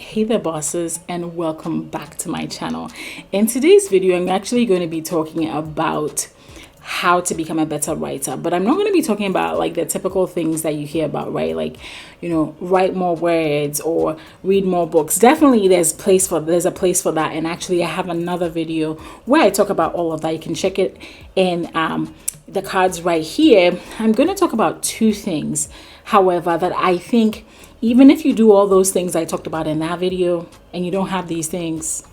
Hey there bosses, and welcome back to my channel. In today's video I'm actually going to be talking about how to become a better writer, but I'm not going to be talking about like the typical things that you hear about, right? Like, write more words or read more books. Definitely there's a place for that, and actually I have another video where I talk about all of that. You can check it in the cards right here. I'm going to talk about two things, however, that I think even if you do all those things I talked about in that video and you don't have these things,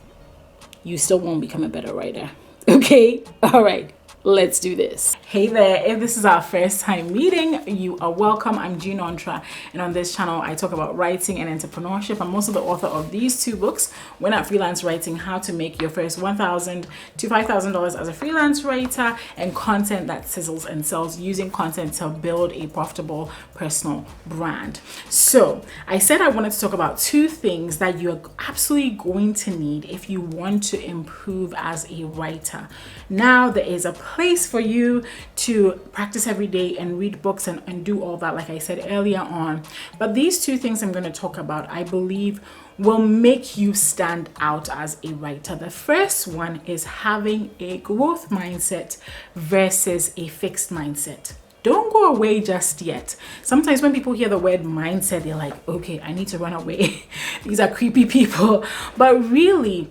you still won't become a better writer. Okay? All right. Let's do this. Hey there, if this is our first time meeting, you are welcome. I'm Jean Ontra, and on this channel I talk about writing and entrepreneurship. I'm also the author of these two books: When at Freelance Writing, How to Make Your First $1,000 to $5,000 as a Freelance Writer, and Content That Sizzles and Sells, Using Content to Build a Profitable Personal Brand. So I said I wanted to talk about two things that you're absolutely going to need if you want to improve as a writer. Now there is a place for you to practice every day and read books and do all that, like I said earlier on. But these two things I'm going to talk about, I believe, will make you stand out as a writer. The first one is having a growth mindset versus a fixed mindset. Don't go away just yet. Sometimes when people hear the word mindset, they're like, okay, I need to run away. These are creepy people. But really,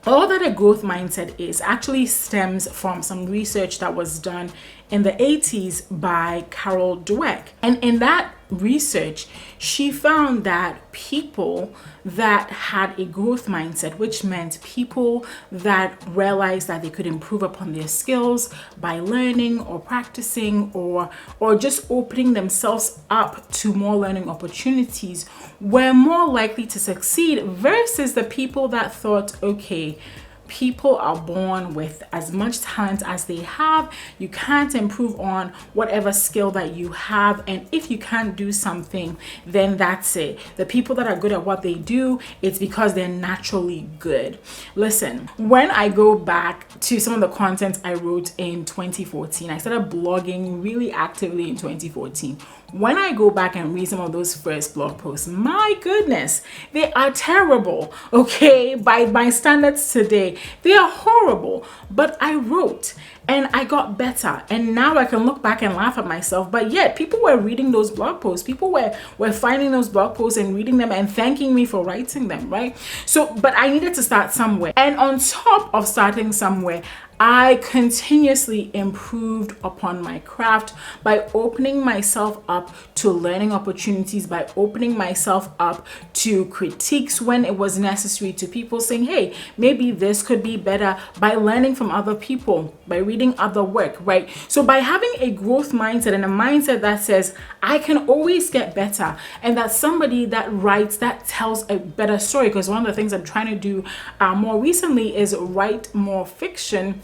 all that a growth mindset is actually stems from some research that was done in the 80s by Carol Dweck. And in that research, she found that people that had a growth mindset, which meant people that realized that they could improve upon their skills by learning or practicing or just opening themselves up to more learning opportunities, were more likely to succeed versus the people that thought, okay, people are born with as much talent as they have. You can't improve on whatever skill that you have, and if you can't do something, then that's it. The people that are good at what they do, it's because they're naturally good. Listen, when I go back to some of the content I wrote in 2014, I started blogging really actively in 2014. When I go back and read some of those first blog posts, my goodness, they are terrible, okay? By my standards today, they are horrible. But I wrote and I got better, and now I can look back and laugh at myself. But yet people were reading those blog posts. People were finding those blog posts and reading them and thanking me for writing them, right? So, but I needed to start somewhere. And on top of starting somewhere, I continuously improved upon my craft by opening myself up to learning opportunities, by opening myself up to critiques when it was necessary, to people saying, hey, maybe this could be better, by learning from other people, by reading other work, right? So by having a growth mindset and a mindset that says, I can always get better, and that somebody that writes, that tells a better story, because one of the things I'm trying to do more recently is write more fiction.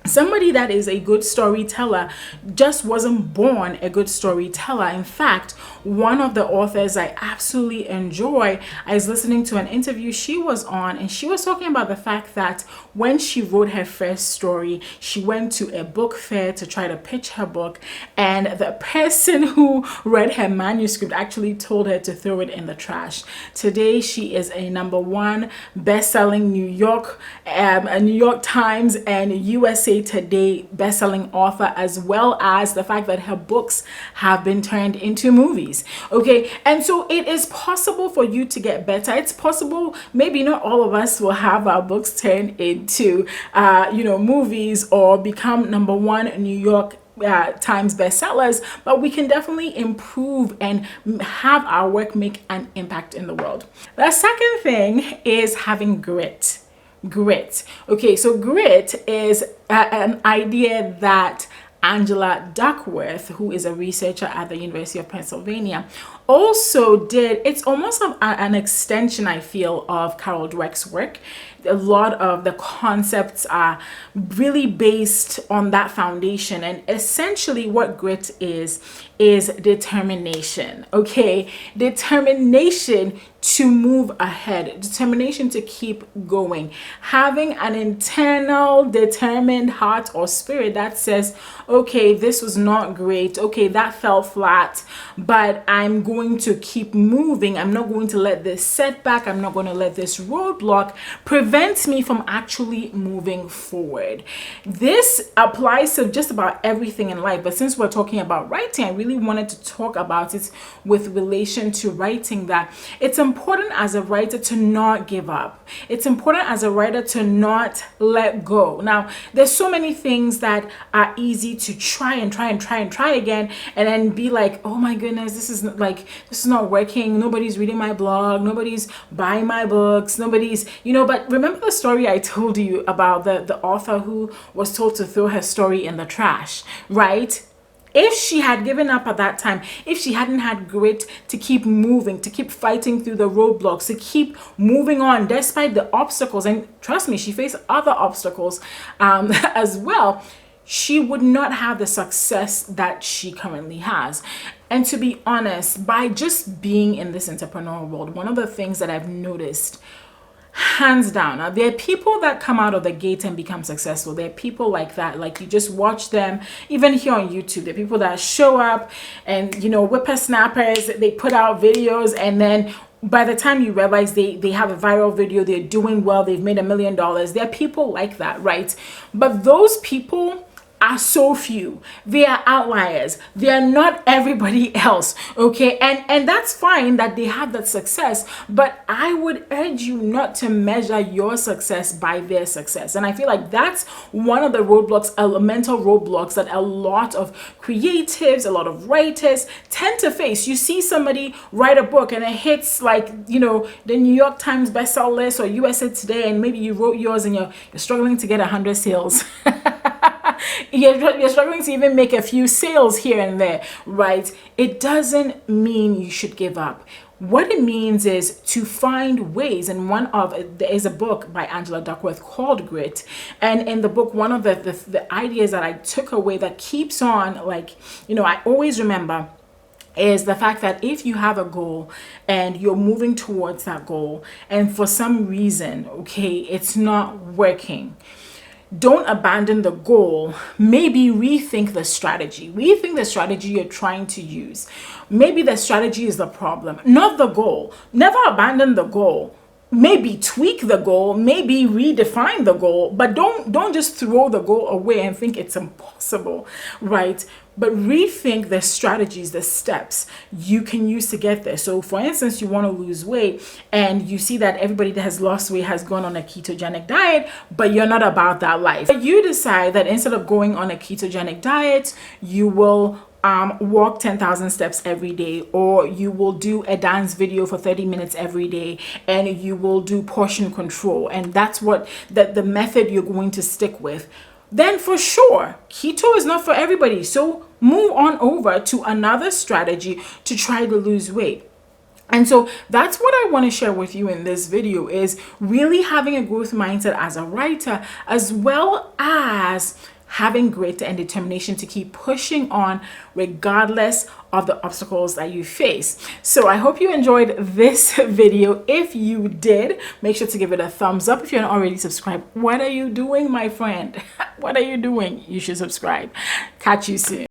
Somebody that is a good storyteller just wasn't born a good storyteller. In fact, one of the authors I absolutely enjoy, I was listening to an interview she was on, and she was talking about the fact that when she wrote her first story, she went to a book fair to try to pitch her book, and the person who read her manuscript actually told her to throw it in the trash. Today, she is a #1 best-selling New York Times and USA Today best-selling author, as well as the fact that her books have been turned into movies. Okay, and so it is possible for you to get better. It's possible. Maybe not all of us will have our books turned into movies or become #1 New York Times bestsellers, but we can definitely improve and have our work make an impact in the world. The second thing is having grit. Okay, so grit is an idea that Angela Duckworth, who is a researcher at the University of Pennsylvania, also did. It's almost an extension, I feel, of Carol Dweck's work. A lot of the concepts are really based on that foundation, and essentially what grit is determination. Okay, determination to move ahead, determination to keep going, having an internal determined heart or spirit that says, okay, this was not great, okay, that fell flat, but I'm going to keep moving. I'm not going to let this setback, I'm not going to let this roadblock prevent me from actually moving forward. This applies to just about everything in life, but since we're talking about writing, I really wanted to talk about it with relation to writing, that it's important as a writer to not give up. It's important as a writer to not let go. Now, there's so many things that are easy to try again, and then be like, oh my goodness, this is not working. Nobody's reading my blog, nobody's buying my books, nobody's, but remember the story I told you about the author who was told to throw her story in the trash, right? If she had given up at that time, if she hadn't had grit to keep moving, to keep fighting through the roadblocks, to keep moving on despite the obstacles, and trust me, she faced other obstacles as well, she would not have the success that she currently has. And to be honest, by just being in this entrepreneurial world, one of the things that I've noticed, hands down, now there are people that come out of the gate and become successful. There are people like that, like you just watch them even here on YouTube. There are people that show up and whippersnappers, they put out videos, and then by the time you realize they have a viral video, they're doing well, they've made $1 million. There are people like that, right? But those people are so few. They are outliers. They are not everybody else, okay? And that's fine that they have that success, but I would urge you not to measure your success by their success. And I feel like that's one of the roadblocks, mental roadblocks, that a lot of creatives, a lot of writers tend to face. You see somebody write a book and it hits the New York Times bestseller list or USA Today, and maybe you wrote yours and you're struggling to get 100 sales. You're struggling to even make a few sales here and there, right? It doesn't mean you should give up. What it means is to find ways, and there is a book by Angela Duckworth called Grit, and in the book, one of the ideas that I took away that keeps on, I always remember, is the fact that if you have a goal and you're moving towards that goal, and for some reason, okay, it's not working, don't abandon the goal. Maybe rethink the strategy. Rethink the strategy you're trying to use. Maybe the strategy is the problem, not the goal. Never abandon the goal. Maybe tweak the goal, maybe redefine the goal, but don't just throw the goal away and think it's impossible, right? But rethink the strategies, the steps you can use to get there. So for instance, you want to lose weight and you see that everybody that has lost weight has gone on a ketogenic diet, but you're not about that life. But you decide that instead of going on a ketogenic diet, you will walk 10,000 steps every day, or you will do a dance video for 30 minutes every day, and you will do portion control, and that's what the method you're going to stick with. Then for sure, keto is not for everybody. So move on over to another strategy to try to lose weight. And so that's what I want to share with you in this video, is really having a growth mindset as a writer, as well as having grit and determination to keep pushing on regardless of the obstacles that you face. So I hope you enjoyed this video. If you did, make sure to give it a thumbs up. If you're not already subscribed, what are you doing, my friend? What are you doing? You should subscribe. Catch you soon.